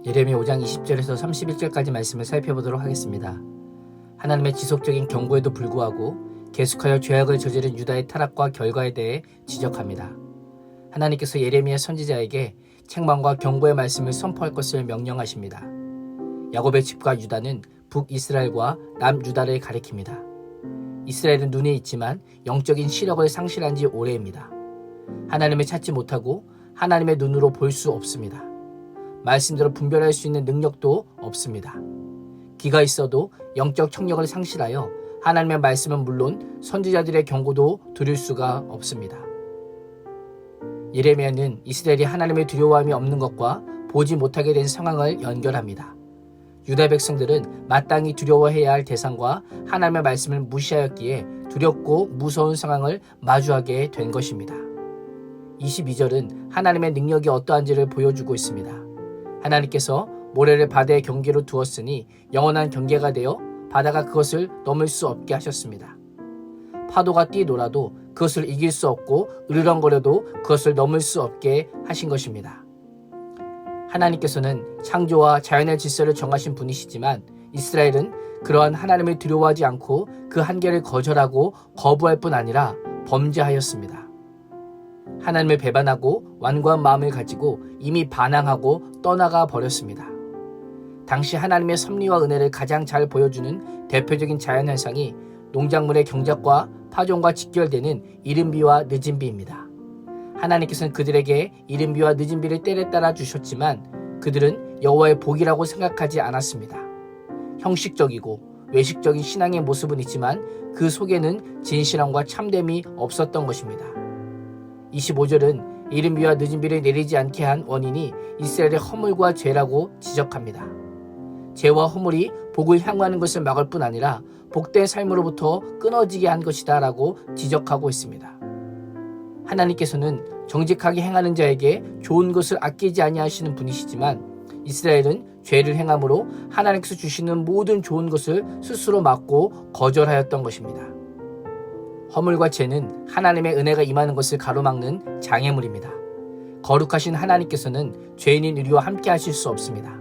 예레미야 5장 20절에서 31절까지 말씀을 살펴보도록 하겠습니다. 하나님의 지속적인 경고에도 불구하고 계속하여 죄악을 저지른 유다의 타락과 결과에 대해 지적합니다. 하나님께서 예레미야 선지자에게 책망과 경고의 말씀을 선포할 것을 명령하십니다. 야곱의 집과 유다는 북이스라엘과 남유다를 가리킵니다. 이스라엘은 눈에 있지만 영적인 시력을 상실한 지 오래입니다. 하나님을 찾지 못하고 하나님의 눈으로 볼 수 없습니다. 말씀대로 분별할 수 있는 능력도 없습니다. 귀가 있어도 영적 청력을 상실하여 하나님의 말씀은 물론 선지자들의 경고도 들을 수가 없습니다. 예레미야는 이스라엘이 하나님을 두려워함이 없는 것과 보지 못하게 된 상황을 연결합니다. 유다 백성들은 마땅히 두려워해야 할 대상과 하나님의 말씀을 무시하였기에 두렵고 무서운 상황을 마주하게 된 것입니다. 22절은 하나님의 능력이 어떠한지를 보여주고 있습니다. 하나님께서 모래를 바다의 경계로 두었으니 영원한 경계가 되어 바다가 그것을 넘을 수 없게 하셨습니다. 파도가 뛰놀아도 그것을 이길 수 없고 으르렁거려도 그것을 넘을 수 없게 하신 것입니다. 하나님께서는 창조와 자연의 질서를 정하신 분이시지만 이스라엘은 그러한 하나님을 두려워하지 않고 그 한계를 거절하고 거부할 뿐 아니라 범죄하였습니다. 하나님을 배반하고 완고한 마음을 가지고 이미 반항하고 떠나가 버렸습니다. 당시 하나님의 섭리와 은혜를 가장 잘 보여주는 대표적인 자연현상이 농작물의 경작과 파종과 직결되는 이른비와 늦은비입니다. 하나님께서는 그들에게 이른비와 늦은비를 때려 따라 주셨지만 그들은 여호와의 복이라고 생각하지 않았습니다. 형식적이고 외식적인 신앙의 모습은 있지만 그 속에는 진실함과 참됨이 없었던 것입니다. 25절은 이른비와 늦은비를 내리지 않게 한 원인이 이스라엘의 허물과 죄라고 지적합니다. 죄와 허물이 복을 향하는 것을 막을 뿐 아니라 복된 삶으로부터 끊어지게 한 것이다 라고 지적하고 있습니다. 하나님께서는 정직하게 행하는 자에게 좋은 것을 아끼지 아니하시는 분이시지만 이스라엘은 죄를 행함으로 하나님께서 주시는 모든 좋은 것을 스스로 막고 거절하였던 것입니다. 허물과 죄는 하나님의 은혜가 임하는 것을 가로막는 장애물입니다. 거룩하신 하나님께서는 죄인인 우리와 함께 하실 수 없습니다.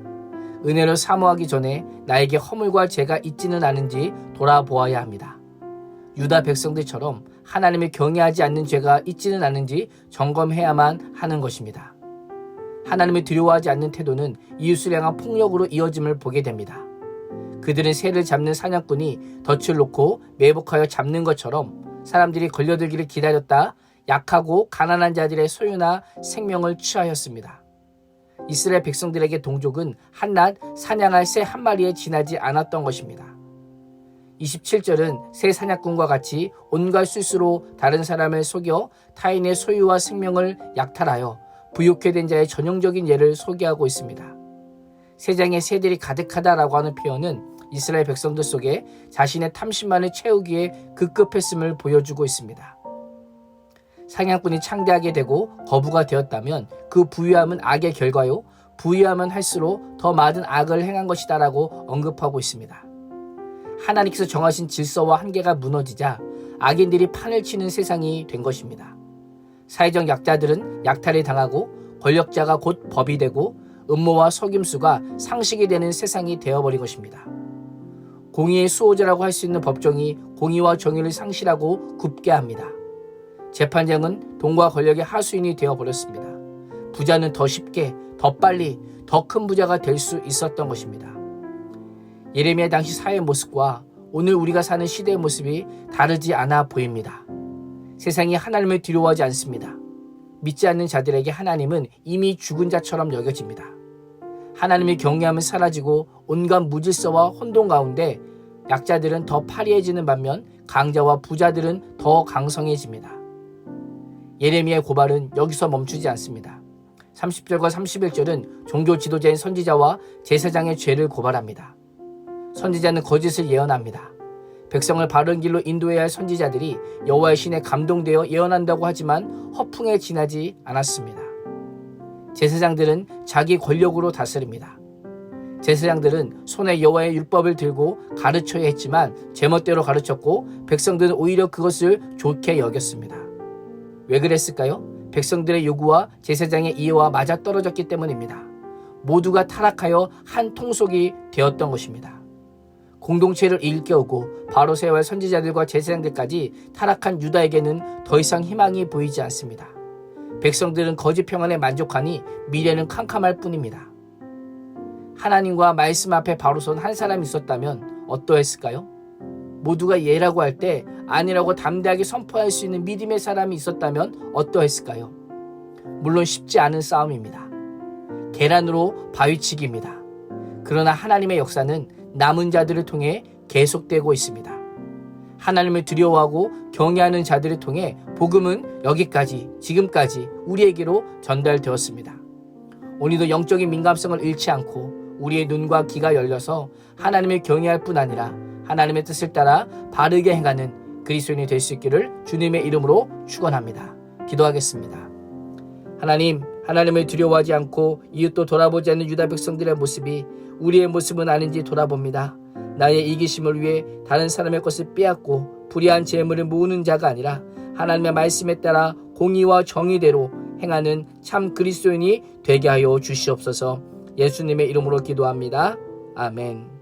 은혜를 사모하기 전에 나에게 허물과 죄가 있지는 않은지 돌아보아야 합니다. 유다 백성들처럼 하나님을 경외하지 않는 죄가 있지는 않은지 점검해야만 하는 것입니다. 하나님을 두려워하지 않는 태도는 이웃을 향한 폭력으로 이어짐을 보게 됩니다. 그들은 새를 잡는 사냥꾼이 덫을 놓고 매복하여 잡는 것처럼 사람들이 걸려들기를 기다렸다 약하고 가난한 자들의 소유나 생명을 취하였습니다. 이스라엘 백성들에게 동족은 한낱 사냥할 새 한 마리에 지나지 않았던 것입니다. 27절은 새 사냥꾼과 같이 온갖 술수로 다른 사람을 속여 타인의 소유와 생명을 약탈하여 부욕해 된 자의 전형적인 예를 소개하고 있습니다. 새장에 새들이 가득하다라고 하는 표현은 이스라엘 백성들 속에 자신의 탐심만을 채우기에 급급했음을 보여주고 있습니다. 사냥꾼이 창대하게 되고 거부가 되었다면 그 부유함은 악의 결과요, 부유하면 할수록 더 많은 악을 행한 것이다 라고 언급하고 있습니다. 하나님께서 정하신 질서와 한계가 무너지자 악인들이 판을 치는 세상이 된 것입니다. 사회적 약자들은 약탈을 당하고 권력자가 곧 법이 되고 음모와 속임수가 상식이 되는 세상이 되어버린 것입니다. 공의의 수호자라고 할 수 있는 법정이 공의와 정의를 상실하고 굽게 합니다. 재판장은 돈과 권력의 하수인이 되어버렸습니다. 부자는 더 쉽게, 더 빨리, 더 큰 부자가 될 수 있었던 것입니다. 예레미야 당시 사회의 모습과 오늘 우리가 사는 시대의 모습이 다르지 않아 보입니다. 세상이 하나님을 두려워하지 않습니다. 믿지 않는 자들에게 하나님은 이미 죽은 자처럼 여겨집니다. 하나님을 경외하면 사라지고 온갖 무질서와 혼돈 가운데 약자들은 더 파리해지는 반면 강자와 부자들은 더 강성해집니다. 예레미야의 고발은 여기서 멈추지 않습니다. 30절과 31절은 종교 지도자인 선지자와 제사장의 죄를 고발합니다. 선지자는 거짓을 예언합니다. 백성을 바른 길로 인도해야 할 선지자들이 여호와의 신에 감동되어 예언한다고 하지만 허풍에 지나지 않았습니다. 제사장들은 자기 권력으로 다스립니다. 제사장들은 손에 여호와의 율법을 들고 가르쳐야 했지만 제멋대로 가르쳤고 백성들은 오히려 그것을 좋게 여겼습니다. 왜 그랬을까요? 백성들의 요구와 제사장의 이해와 맞아떨어졌기 때문입니다. 모두가 타락하여 한 통속이 되었던 것입니다. 공동체를 일깨우고 바로 세워야 할 선지자들과 제사장들까지 타락한 유다에게는 더 이상 희망이 보이지 않습니다. 백성들은 거짓 평안에 만족하니 미래는 캄캄할 뿐입니다. 하나님과 말씀 앞에 바로 선 한 사람이 있었다면 어떠했을까요? 모두가 예라고 할 때 아니라고 담대하게 선포할 수 있는 믿음의 사람이 있었다면 어떠했을까요? 물론 쉽지 않은 싸움입니다. 계란으로 바위치기입니다. 그러나 하나님의 역사는 남은 자들을 통해 계속되고 있습니다. 하나님을 두려워하고 경외하는 자들을 통해 복음은 여기까지, 지금까지 우리에게로 전달되었습니다. 오늘도 영적인 민감성을 잃지 않고 우리의 눈과 귀가 열려서 하나님을 경외할 뿐 아니라 하나님의 뜻을 따라 바르게 행하는 그리스도인이 될 수 있기를 주님의 이름으로 축원합니다. 기도하겠습니다. 하나님, 하나님을 두려워하지 않고 이웃도 돌아보지 않는 유다 백성들의 모습이 우리의 모습은 아닌지 돌아봅니다. 나의 이기심을 위해 다른 사람의 것을 빼앗고 불의한 재물을 모으는 자가 아니라 하나님의 말씀에 따라 공의와 정의대로 행하는 참 그리스도인이 되게 하여 주시옵소서. 예수님의 이름으로 기도합니다. 아멘.